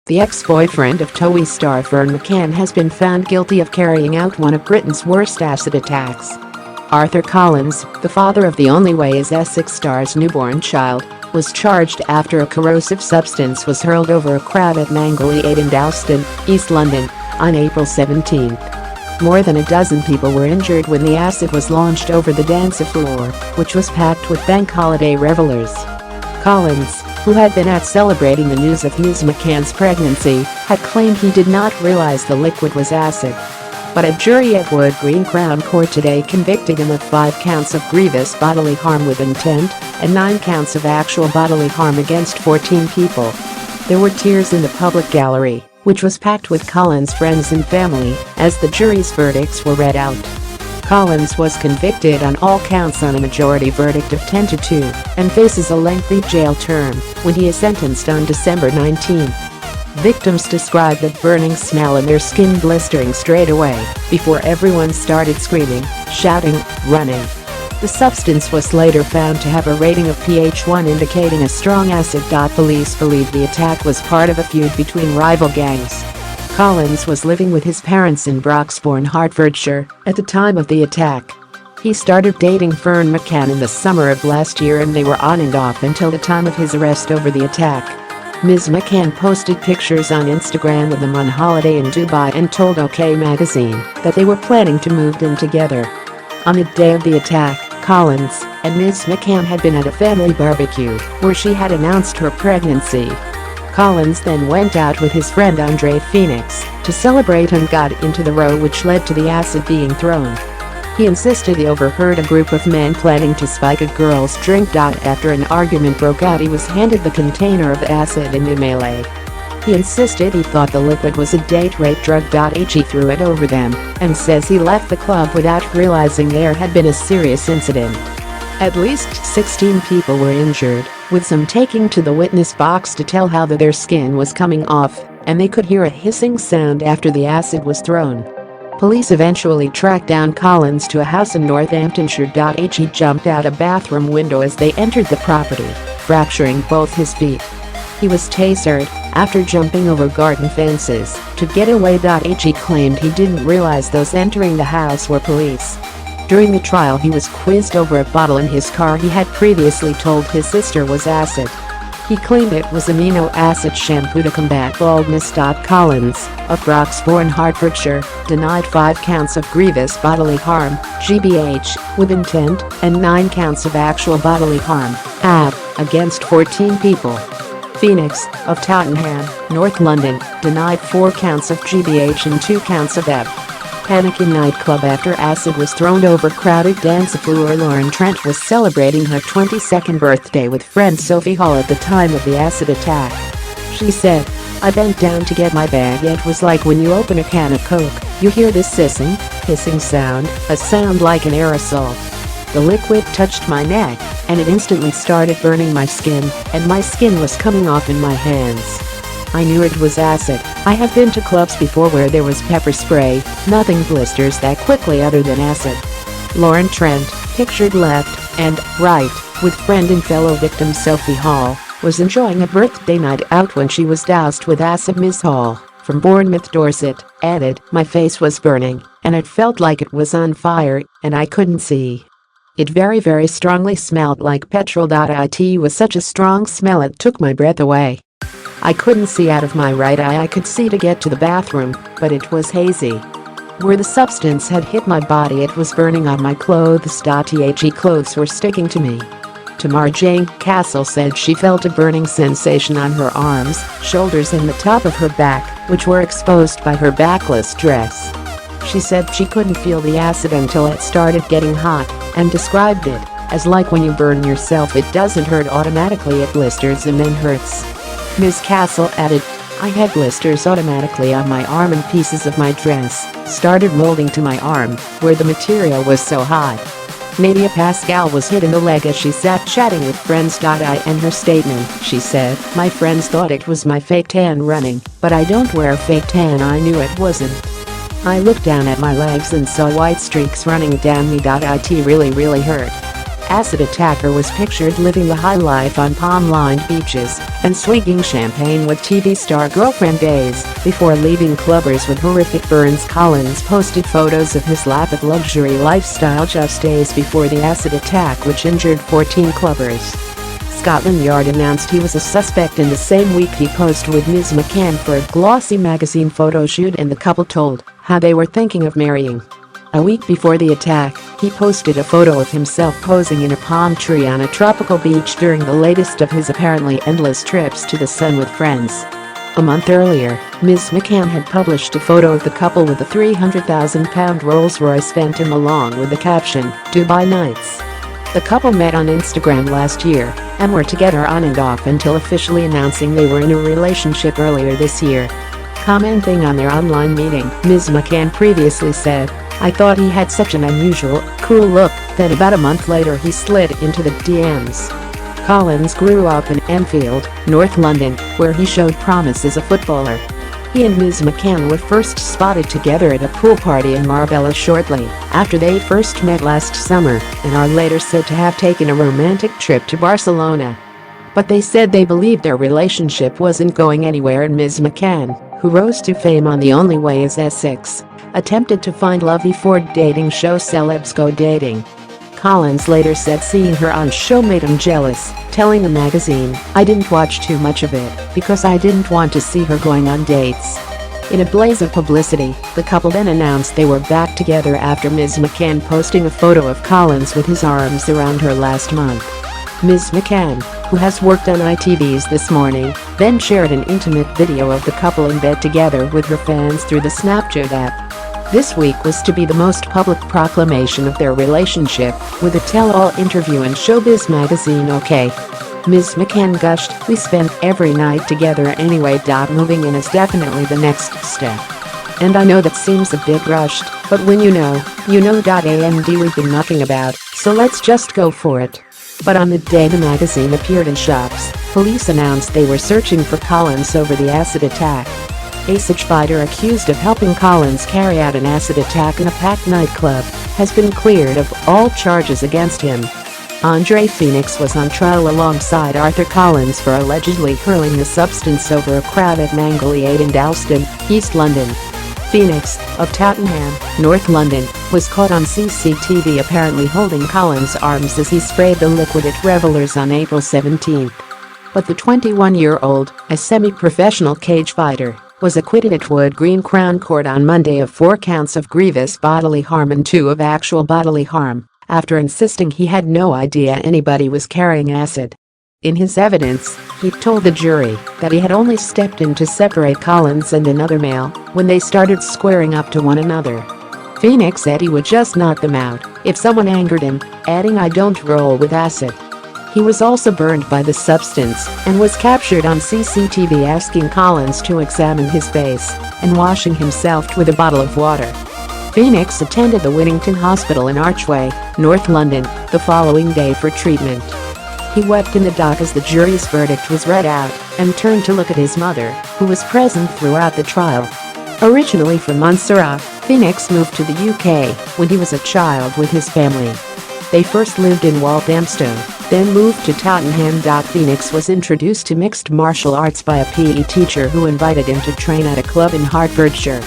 The ex-boyfriend of Towie star Ferne McCann has been found guilty of carrying out one of Britain's worst acid attacks. Arthur Collins, the father of the Only Way is Essex star's newborn child, was charged after a corrosive substance was hurled over a crowd at Mangle E8 in Dalston, East London, on April 17. More than a dozen people were injured when the acid was launched over the dance floor, which was packed with bank holiday revelers. Collins, who had been out celebrating the news of Ms. McCann's pregnancy, had claimed he did not realize the liquid was acid. But a jury at Wood Green Crown Court today convicted him of 5 counts of grievous bodily harm with intent and 9 counts of actual bodily harm against 14 people. There were tears in the public gallery, which was packed with Collins' friends and family, as the jury's verdicts were read out. Collins was convicted on all counts on a majority verdict of 10-2 and faces a lengthy jail term when he is sentenced on December 19. Victims described a burning smell and their skin blistering straight away before everyone started screaming, shouting, running. The substance was later found to have a rating of pH 1 indicating a strong acid. Police believe the attack was part of a feud between rival gangs. Collins was living with his parents in Broxbourne, Hertfordshire, at the time of the attack. He started dating Ferne McCann in the summer of last year and they were on and off until the time of his arrest over the attack. Ms. McCann posted pictures on Instagram of them on holiday in Dubai and told OK magazine that they were planning to move in together. On the day of the attack, Collins and Ms. McCann had been at a family barbecue where she had announced her pregnancy. Collins then went out with his friend Phoenix to celebrate and got into the row which led to the acid being thrown. He insisted he overheard a group of men planning to spike a girl's drink. After an argument broke out, he was handed the container of acid in the melee. He insisted he thought the liquid was a date-rape drug. He threw it over them and says he left the club without realizing there had been a serious incident. At least 16 people were injured, with some taking to the witness box to tell how their skin was coming off, and they could hear a hissing sound after the acid was thrown. Police eventually tracked down Collins to a house in Northamptonshire. He jumped out a bathroom window as they entered the property, fracturing both his feet. He was tasered after jumping over garden fences to get away. He claimed he didn't realize those entering the house were police. During the trial, he was quizzed over a bottle in his car he had previously told his sister was acid. He claimed it was amino acid shampoo to combat baldness. Collins, of Broxbourne, Hertfordshire, denied 5 counts of grievous bodily harm, GBH, with intent, and 9 counts of actual bodily harm, AB, against 14 people. Phoenix, of Tottenham, North London, denied 4 counts of GBH and 2 counts of AB. Panic in nightclub after acid was thrown over crowded dance floor. Lauren Trent was celebrating her 22nd birthday with friend Sophie Hall at the time of the acid attack. She said, "I bent down to get my bag. It was like when you open a can of Coke, you hear this hissing sound, a sound like an aerosol. The liquid touched my neck, and it instantly started burning my skin, and my skin was coming off in my hands. I knew it was acid. I have been to clubs before where there was pepper spray, nothing blisters that quickly other than acid." Lauren Trent, pictured left and right, with friend and fellow victim Sophie Hall, was enjoying a birthday night out when she was doused with acid. Ms. Hall, from Bournemouth, Dorset, added, "My face was burning, and it felt like it was on fire, and I couldn't see. It very strongly smelled like petrol. It was such a strong smell it took my breath away. I couldn't see out of my right eye. I could see to get to the bathroom, but it was hazy. Where the substance had hit my body, it was burning on my clothes. The clothes were sticking to me." Tamar Jane Castle said she felt a burning sensation on her arms, shoulders and the top of her back, which were exposed by her backless dress. She said she couldn't feel the acid until it started getting hot, and described it as like when you burn yourself. It doesn't hurt automatically, it blisters and then hurts. Ms. Castle added, "I had blisters automatically on my arm and pieces of my dress started molding to my arm where the material was so hot." Nadia Pascal was hit in the leg as she sat chatting with friends. In her statement, she said, "My friends thought it was my fake tan running, but I don't wear fake tan. I knew it wasn't. I looked down at my legs and saw white streaks running down me. It really hurt." Acid attacker was pictured living the high life on palm-lined beaches and swigging champagne with TV star girlfriend days before leaving clubbers with horrific burns. Collins posted photos of his lavish luxury lifestyle just days before the acid attack, which injured 14 clubbers. Scotland Yard announced he was a suspect in the same week he posed with Ms. McCann for a glossy magazine photo shoot, and the couple told how they were thinking of marrying. A week before the attack, he posted a photo of himself posing in a palm tree on a tropical beach during the latest of his apparently endless trips to the sun with friends. A month earlier, Ms. McCann had published a photo of the couple with a £300,000 Rolls-Royce Phantom along with the caption, "Dubai Nights." The couple met on Instagram last year and were together on and off until officially announcing they were in a relationship earlier this year. Commenting on their online meeting, Ms. McCann previously said, "I thought he had such an unusual, cool look." Then about a month later he slid into the DMs. Collins grew up in Enfield, North London, where he showed promise as a footballer. He and Ms. McCann were first spotted together at a pool party in Marbella shortly after they first met last summer and are later said to have taken a romantic trip to Barcelona. But they said they believed their relationship wasn't going anywhere, and Ms. McCann, who rose to fame on The Only Way is Essex, attempted to find love before dating show Celebs Go Dating. Collins later said seeing her on show made him jealous, telling the magazine, "I didn't watch too much of it because I didn't want to see her going on dates." In a blaze of publicity, the couple then announced they were back together after Ms. McCann posting a photo of Collins with his arms around her last month. Ms. McCann, who has worked on ITV's This Morning, then shared an intimate video of the couple in bed together with her fans through the Snapchat app. This week was to be the most public proclamation of their relationship, with a tell-all interview in Showbiz magazine OK! Ms. McCann gushed, "We spend every night together anyway. Moving in is definitely the next step. And I know that seems a bit rushed, but when you know, you know. And we've been knocking about, so let's just go for it." But on the day the magazine appeared in shops, police announced they were searching for Collins over the acid attack. Essex fighter accused of helping Collins carry out an acid attack in a packed nightclub has been cleared of all charges against him. Andre Phoenix was on trial alongside Arthur Collins for allegedly hurling the substance over a crowd at Mangle E8 in Dalston, East London. Phoenix, of Tottenham, North London, was caught on CCTV apparently holding Collins' arms as he sprayed the liquid at revelers on April 17. But the 21-year-old, a semi-professional cage fighter, was acquitted at Wood Green Crown Court on Monday of 4 counts of grievous bodily harm and 2 of actual bodily harm, after insisting he had no idea anybody was carrying acid. In his evidence, he told the jury that he had only stepped in to separate Collins and another male when they started squaring up to one another. Phoenix said he would just knock them out if someone angered him, adding, "I don't roll with acid." He was also burned by the substance and was captured on CCTV asking Collins to examine his face and washing himself with a bottle of water. Phoenix attended the Whittington Hospital in Archway, North London, the following day for treatment. He wept in the dock as the jury's verdict was read out and turned to look at his mother, who was present throughout the trial. Originally from Montserrat, Phoenix moved to the UK when he was a child with his family. They first lived in Walthamstow, then moved to Tottenham. Phoenix was introduced to mixed martial arts by a PE teacher who invited him to train at a club in Hertfordshire.